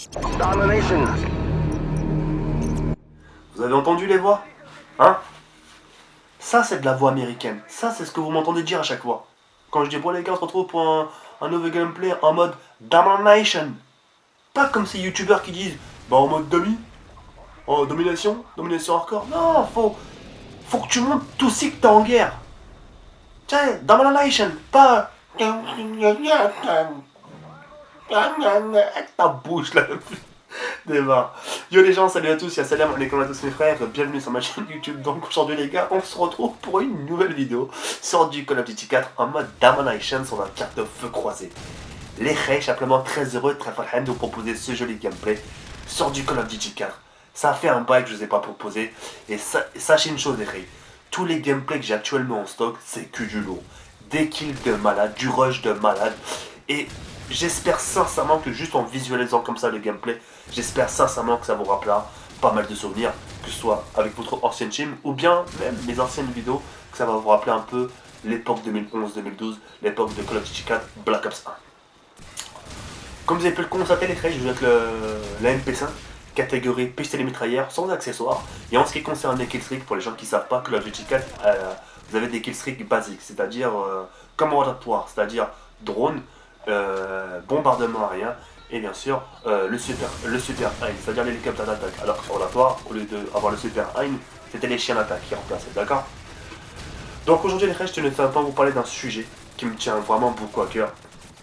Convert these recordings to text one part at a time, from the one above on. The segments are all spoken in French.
Domination. Vous avez entendu les voix? Hein? Ça, c'est de la voix américaine. Ça, c'est ce que vous m'entendez dire à chaque fois. Quand je dis, bon les gars, on se retrouve pour un nouveau gameplay en mode Domination. Pas comme ces youtubeurs qui disent, bah en mode domination hardcore. Non, faut que tu montres tout aussi que t'es en guerre. Tiens, Domination, pas... Ta bouche là. Démarre. Yo les gens, salut à tous, salam alaikum à tous mes frères, bienvenue sur ma chaîne YouTube. Donc aujourd'hui les gars, on se retrouve pour une nouvelle vidéo sur du Call of Duty 4 en mode Domination sur la carte de feu croisée. Les Rey, simplement très heureux, très farhan de vous proposer ce joli gameplay sur du Call of Duty 4. Ça fait un bail que je vous ai pas proposé, et sachez une chose les Rey, tous les gameplays que j'ai actuellement en stock, c'est que du lourd. Des kills de malade, du rush de malade, et j'espère sincèrement que juste en visualisant comme ça le gameplay, j'espère sincèrement que ça vous rappellera pas mal de souvenirs, que ce soit avec votre ancienne team ou bien même mes anciennes vidéos, que ça va vous rappeler un peu l'époque 2011-2012, l'époque de Call of Duty 4 Black Ops 1. Comme vous avez pu le constater les frères, je joue avec la MP5, catégorie pistolet mitrailleur sans accessoires. Et en ce qui concerne les killstreaks, pour les gens qui ne savent pas, Call of Duty 4, vous avez des killstreaks basiques, c'est-à-dire commandatoire, c'est-à-dire drone, bombardement aérien et bien sûr le super aim, c'est-à-dire l'hélicoptère d'attaque. Alors que sur Oratoire, au lieu d'avoir le super aim, c'était les chiens d'attaque qui remplaçaient, d'accord? Donc aujourd'hui les frères, je tenais simplement à vous parler d'un sujet qui me tient vraiment beaucoup à cœur.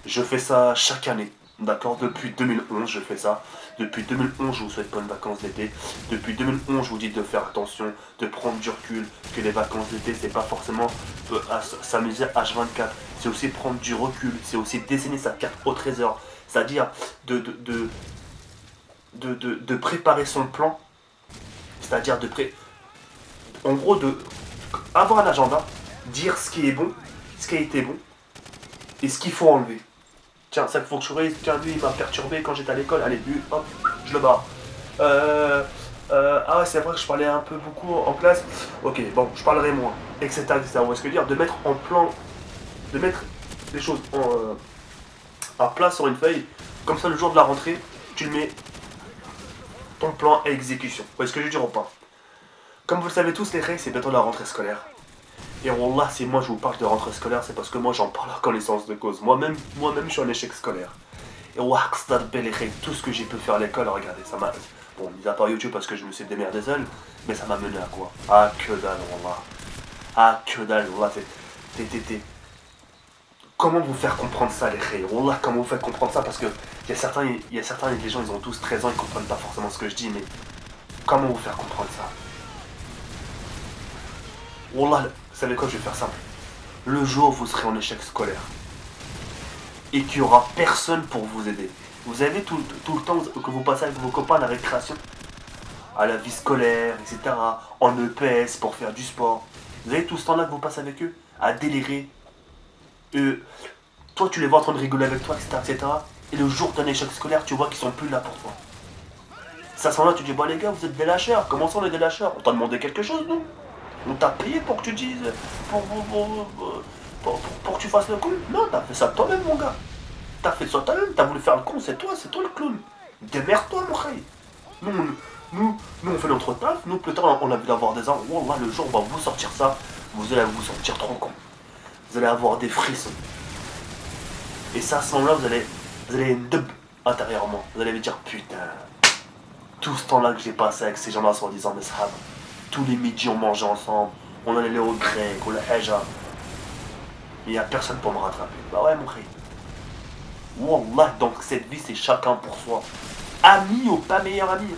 Je fais ça chaque année, d'accord? Depuis 2011 je fais ça. Depuis 2011 je vous souhaite bonnes vacances d'été. Depuis 2011 je vous dis de faire attention, de prendre du recul, que les vacances d'été c'est pas forcément s'amuser H24. C'est aussi prendre du recul, c'est aussi dessiner sa carte au trésor. C'est-à-dire de préparer son plan. C'est-à-dire en gros de avoir un agenda, dire ce qui est bon, ce qui a été bon, et ce qu'il faut enlever. Tiens, ça qu'il faut que je réalise, tiens, lui il m'a perturbé quand j'étais à l'école, allez, lui, hop, je le barre. Ah ouais, c'est vrai que je parlais un peu beaucoup en classe, ok, bon, je parlerai moins, etc. etc. Vous voyez ce que je veux dire? De mettre en plan, de mettre les choses en place sur une feuille, comme ça le jour de la rentrée, tu le mets ton plan à exécution. Vous voyez ce que je veux dire ou pas? Comme vous le savez tous, les règles, c'est bientôt la rentrée scolaire. Et wallah, si moi je vous parle de rentrée scolaire, c'est parce que moi j'en parle en connaissance de cause. Moi-même, je suis en échec scolaire. Et wallah, tout ce que j'ai pu faire à l'école, regardez, ça m'a... Bon, mis à part YouTube parce que je me suis démerdé seul, mais ça m'a mené à quoi? Ah, que dalle, wallah. Ah, que dalle, wallah, Comment vous faire comprendre ça, les règles? Wallah, comment vous faire comprendre ça? Parce que il y a certains, les gens, ils ont tous 13 ans, ils comprennent pas forcément ce que je dis, mais comment vous faire comprendre ça? Wallah, vous savez quoi, je vais faire simple. Le jour où vous serez en échec scolaire et qu'il n'y aura personne pour vous aider, vous avez tout le temps que vous passez avec vos copains à la récréation, à la vie scolaire, etc., en EPS pour faire du sport, vous avez tout ce temps-là que vous passez avec eux, à délirer. Toi, tu les vois en train de rigoler avec toi, etc., etc., et le jour d'un échec scolaire, tu vois qu'ils sont plus là pour toi. Ça sent là, tu dis, bah les gars, vous êtes des lâcheurs. Comment ça, on est des lâcheurs? On t'a demandé quelque chose, nous? On t'a payé pour que tu dises, pour que tu fasses le clown? Non, t'as fait ça toi-même, mon gars. T'as fait ça toi-même, t'as voulu faire le con, c'est toi le clown. Démerde-toi, mon frère. Nous, on fait notre taf, nous, plus tard, on a envie d'avoir des ans. Wallah, le jour, on va vous sortir ça, vous allez vous sentir trop con. Vous allez avoir des frissons. Et ça, à ce moment-là, vous allez une dub intérieurement. Vous allez vous dire, putain, tout ce temps-là que j'ai passé avec ces gens-là en disant, mais ça, tous les midis, on mangeait ensemble, on allait au grec, au Haja. Il n'y a personne pour me rattraper. Bah ouais, mon frère. Wallah, donc cette vie, c'est chacun pour soi. Ami ou pas meilleur ami.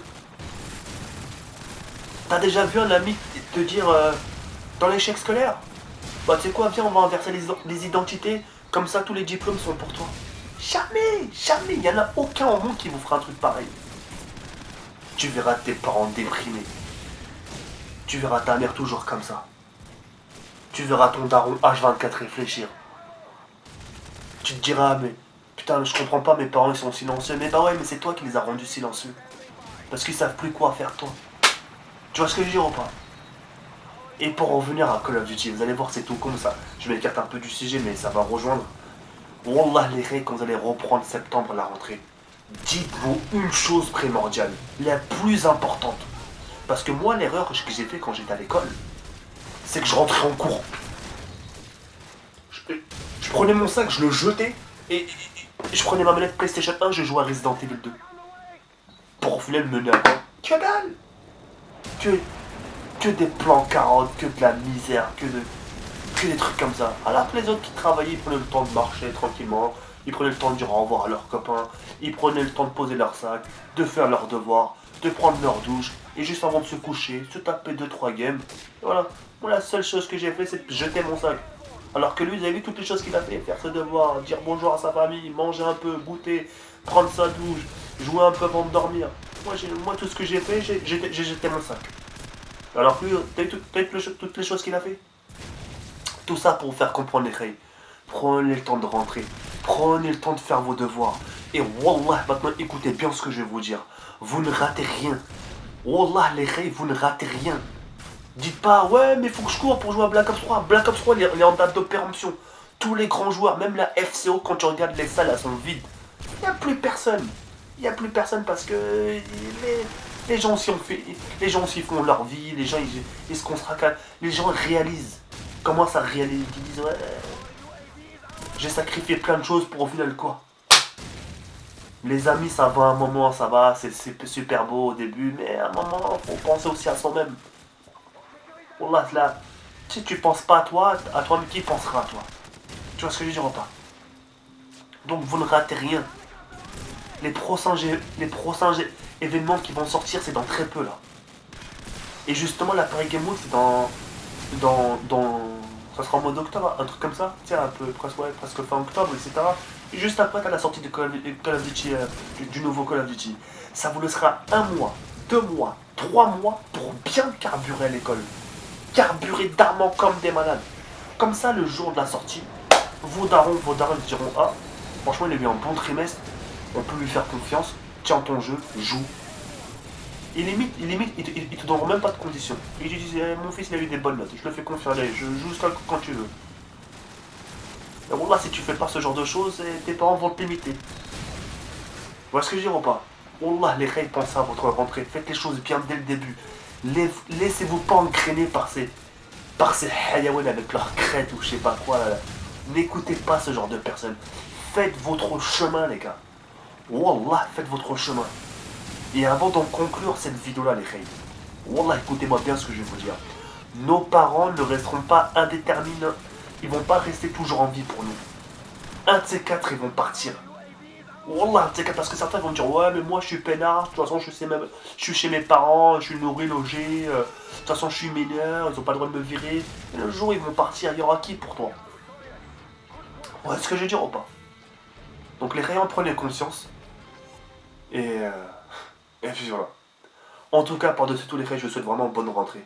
T'as déjà vu un ami te dire dans l'échec scolaire? Bah tu sais quoi, viens, on va inverser les identités, comme ça tous les diplômes sont pour toi. Jamais, jamais, il n'y en a aucun au monde qui vous fera un truc pareil. Tu verras tes parents déprimés. Tu verras ta mère toujours comme ça. Tu verras ton daron H24 réfléchir. Tu te diras, mais putain, je comprends pas, mes parents ils sont silencieux. Mais bah ouais, mais c'est toi qui les as rendus silencieux. Parce qu'ils savent plus quoi faire toi. Tu vois ce que je veux dire ou pas? Et pour revenir à Call of Duty, vous allez voir, c'est tout comme ça. Je m'écarte un peu du sujet, mais ça va rejoindre. Wallah, les règles, quand vous allez reprendre septembre la rentrée, dites-vous une chose primordiale, la plus importante. Parce que moi, l'erreur que j'ai fait quand j'étais à l'école, c'est que je rentrais en cours. Je prenais mon sac, je le jetais, et je prenais ma manette PlayStation 1, je jouais à Resident Evil 2. Pour au final me mener à quoi? Que dalle! Que, que des plans carottes, que de la misère, que des trucs comme ça. Alors que les autres qui travaillaient, ils prenaient le temps de marcher tranquillement, ils prenaient le temps de dire au revoir à leurs copains, ils prenaient le temps de poser leur sac, de faire leurs devoirs, de prendre leur douche, et juste avant de se coucher, se taper 2-3 games. Et voilà. Moi, la seule chose que j'ai fait, c'est de jeter mon sac. Alors que lui, vous avez vu toutes les choses qu'il a fait, faire ses devoirs, dire bonjour à sa famille, manger un peu, goûter, prendre sa douche, jouer un peu avant de dormir. Moi tout ce que j'ai fait, j'ai jeté mon sac. Alors que lui, t'as vu toutes les choses qu'il a fait. Tout ça pour vous faire comprendre les règles. Prenez le temps de rentrer. Prenez le temps de faire vos devoirs. Et wallah, maintenant écoutez bien ce que je vais vous dire. Vous ne ratez rien. Wallah, les règles, vous ne ratez rien. Dites pas, ouais, mais faut que je cours pour jouer à Black Ops 3. Black Ops 3, il est en date de péremption. Tous les grands joueurs, même la FCO, quand tu regardes les salles, elles sont vides. Il n'y a plus personne. Il n'y a plus personne parce que les gens s'y ont fait, les gens s'y font leur vie, les gens ils se consacrent, les gens réalisent. Comment ça réalise? Ils disent ouais, j'ai sacrifié plein de choses pour au final quoi? Les amis ça va un moment, ça va, c'est super beau au début, mais à un moment faut penser aussi à soi-même. Wallah là, si tu penses pas à toi, mais qui pensera à toi? Tu vois ce que je veux dire ou pas? Donc vous ne ratez rien. Les prochains événements qui vont sortir, c'est dans très peu là. Et justement, la Paris Game Week, c'est ça sera en mois d'octobre, un truc comme ça. Tiens, un peu, presque fin octobre, etc. Et juste après, t'as la sortie de Call of Duty, du nouveau Call of Duty. Ça vous laissera 1 mois, 2 mois, 3 mois pour bien carburer à l'école. Carburer d'armement comme des malades. Comme ça, le jour de la sortie, vos darons diront ah, franchement, il a eu un bon trimestre, on peut lui faire confiance, tiens ton jeu, joue. Il te donneront même pas de conditions. Il te disent, mon fils il a eu des bonnes notes, je le fais confiance, allez, je joue quand tu veux. Et bon, là, si tu fais pas ce genre de choses, tes parents vont te limiter. Vous voyez ce que je veux dire ou pas? Wallah, les règles, pensez à votre rentrée, faites les choses bien dès le début. Laissez-vous pas engrainer par ces hayawan avec leur crête ou je sais pas quoi. Là. N'écoutez pas ce genre de personnes. Faites votre chemin, les gars. Wallah, faites votre chemin. Et avant d'en conclure cette vidéo-là, les règles, wallah, écoutez-moi bien ce que je vais vous dire. Nos parents ne resteront pas indéterminés. Ils vont pas rester toujours en vie pour nous. Un de ces quatre, ils vont partir. Wallah, un de ces quatre, parce que certains vont dire ouais, mais moi je suis peinard, de toute façon je suis chez mes parents, je suis nourri, logé, de toute façon je suis mineur, ils ont pas le droit de me virer. Et le jour où ils vont partir, il y aura qui pour toi? Ouais, ce que je veux dire ou pas? Donc les rayons prenez conscience. Et, et puis voilà. En tout cas, par-dessus tous les faits, je vous souhaite vraiment une bonne rentrée.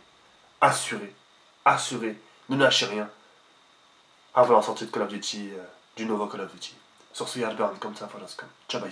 Assuré, assuré, ne lâchez rien avant la sortie de Call of Duty, du nouveau Call of Duty. Sur ce, Yardburn, comme ça, voilà, comme. Ciao, bye,